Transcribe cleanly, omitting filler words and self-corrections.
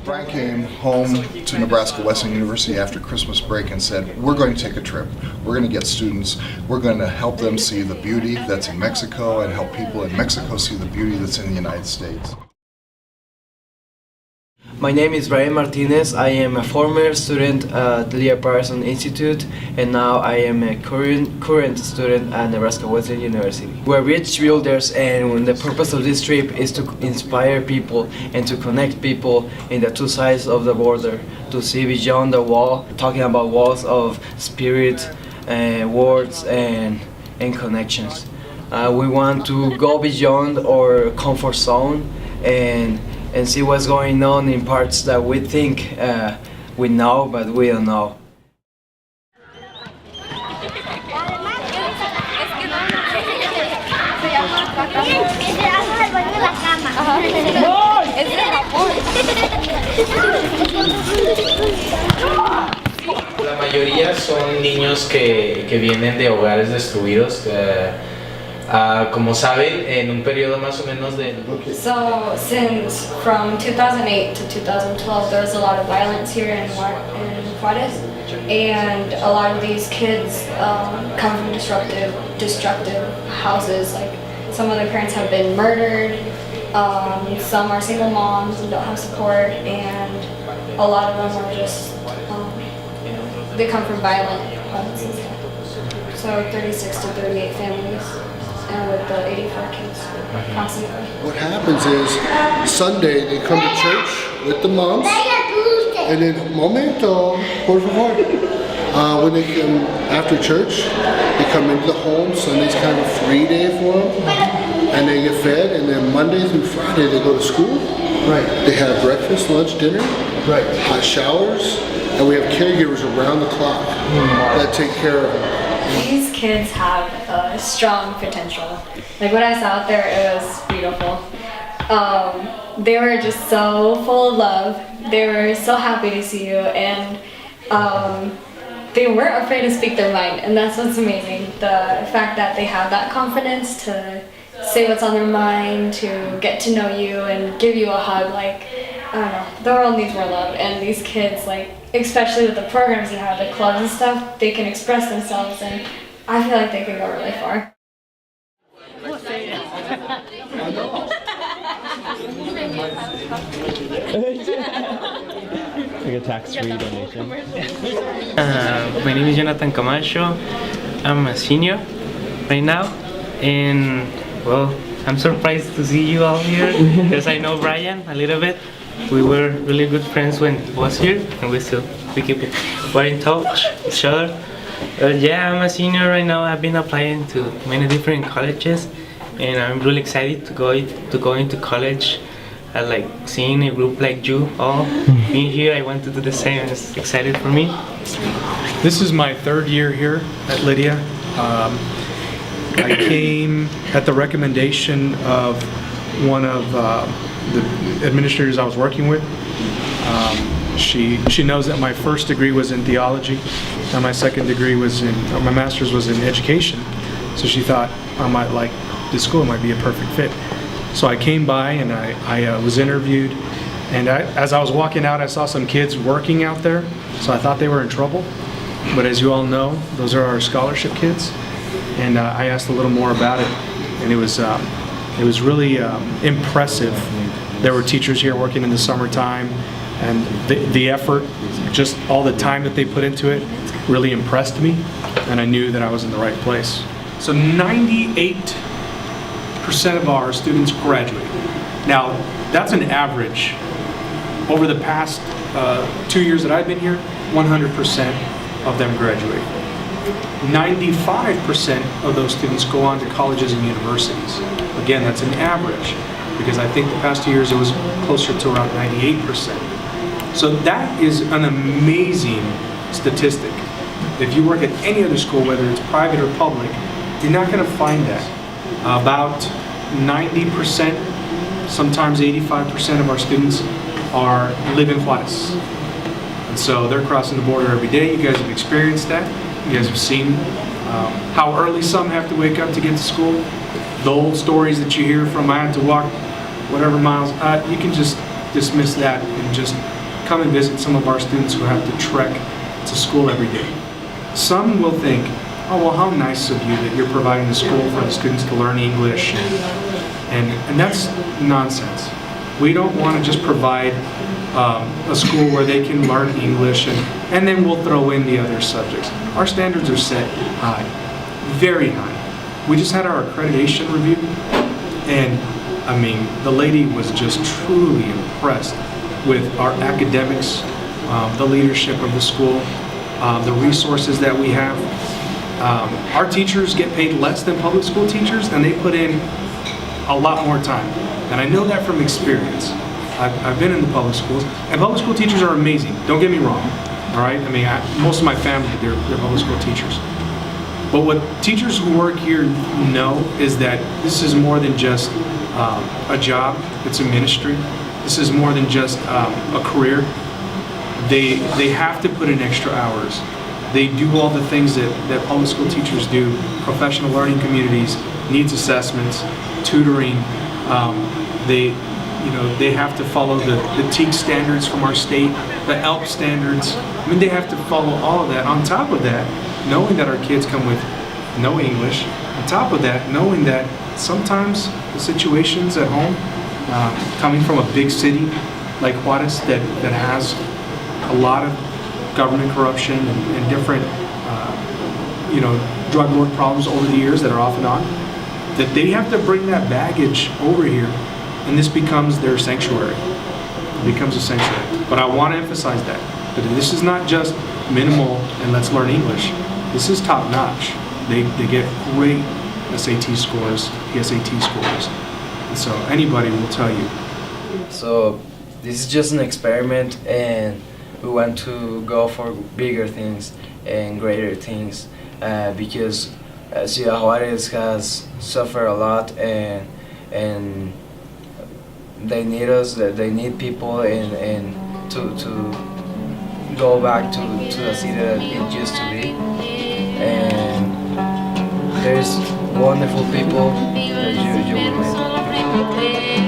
Brian came home to Nebraska Wesleyan University after Christmas break and said, we're going to take a trip. We're going to get students. We're going to help them see the beauty that's in Mexico and help people in Mexico see the beauty that's in the United States. My name is Brian Martinez. I am a former student at the Lea Patterson Institute, and now I am a current student at Nebraska Wesleyan University. We're bridge builders, and the purpose of this trip is to inspire people and to connect people in the two sides of the border, to see beyond the wall, talking about walls of spirit, words, and connections. We want to go beyond our comfort zone and see what's going on in parts that we think we know, but we don't know. La mayoría son niños que vienen de hogares destruidos. Como saben, en un periodo más o menos de... So, since from 2008 to 2012, there was a lot of violence here in Juárez, and a lot of these kids come from destructive houses. Like, some of their parents have been murdered, some are single moms and don't have support, and a lot of them are just, they come from violent homes and stuff. So 36 to 38 families. And with the 84 kids constantly. What happens is Sunday they come to church with the moms, and then momento, por favor. When they come after church, they come into the home. Sunday's kind of a free day for them, and they get fed. And then Monday through Friday they go to school. Right. They have breakfast, lunch, dinner. Right. Hot showers, and we have caregivers around the clock that take care of them. These kids have a strong potential. Like, when I saw out there, it was beautiful. They were just so full of love. They were so happy to see you, and they weren't afraid to speak their mind, and that's what's amazing. The fact that they have that confidence to say what's on their mind, to get to know you and give you a hug. Like, I don't know, the world needs more love, and these kids, like, especially with the programs you have, the clubs and stuff, they can express themselves, and I feel like they can go really far. Like a tax-free donation. My name is Jonathan Camacho. I'm a senior right now, and well, I'm surprised to see you all here because I know Brian a little bit. We were really good friends when he was here, and we keep it. We're in touch with each other. Yeah, I'm a senior right now. I've been applying to many different colleges, and I'm really excited to go into college. I like seeing a group like you all being here. I want to do the same. It's excited for me. This is my third year here at Lydia. I came at the recommendation of one of the administrators I was working with. She knows that my first degree was in theology, and my second degree was my master's was in education. So she thought I might like this school, might be a perfect fit. So I came by and I was interviewed, and as I was walking out, I saw some kids working out there. So I thought they were in trouble, but as you all know, those are our scholarship kids. And I asked a little more about it, and it was really impressive. There were teachers here working in the summertime, and the effort, just all the time that they put into it, really impressed me, and I knew that I was in the right place. So 98% of our students graduate. Now, that's an average. Over the past 2 years that I've been here, 100% of them graduate. 95% of those students go on to colleges and universities. Again, that's an average, because I think the past 2 years it was closer to around 98%. So that is an amazing statistic. If you work at any other school, whether it's private or public, you're not going to find that. About 90%, sometimes 85% of our students live in Juárez. And so they're crossing the border every day. You guys have experienced that. You guys have seen how early some have to wake up to get to school. The old stories that you hear from I had to walk whatever miles, you can just dismiss that and just come and visit some of our students who have to trek to school every day. Some will think, oh, well, how nice of you that you're providing a school for the students to learn English, and that's nonsense. We don't want to just provide a school where they can learn English and then we'll throw in the other subjects. Our standards are set high, very high. We just had our accreditation review, and I mean, the lady was just truly impressed with our academics, the leadership of the school, the resources that we have. Our teachers get paid less than public school teachers, and they put in a lot more time. And I know that from experience. I've been in the public schools, and public school teachers are amazing. Don't get me wrong, all right? I mean, most of my family, they're public school teachers. But what teachers who work here know is that this is more than just a job, it's a ministry. This is more than just a career. They have to put in extra hours. They do all the things that public school teachers do, professional learning communities, needs assessments, tutoring. They have to follow the TEAC standards from our state, the ELP standards. I mean, they have to follow all of that. On top of that, knowing that our kids come with no English, on top of that, knowing that sometimes the situations at home, coming from a big city like Juárez that has a lot of government corruption and different, drug lord problems over the years that are off and on, that they have to bring that baggage over here, and this becomes their sanctuary. It becomes a sanctuary. But I want to emphasize that this is not just minimal and let's learn English. This is top notch. They get great SAT scores, PSAT scores, and so anybody will tell you. So this is just an experiment, and we want to go for bigger things and greater things, because Cuidad Juárez has suffered a lot, and they need us. They need people, and to go back to the city that it used to be. And there's wonderful people that you will meet.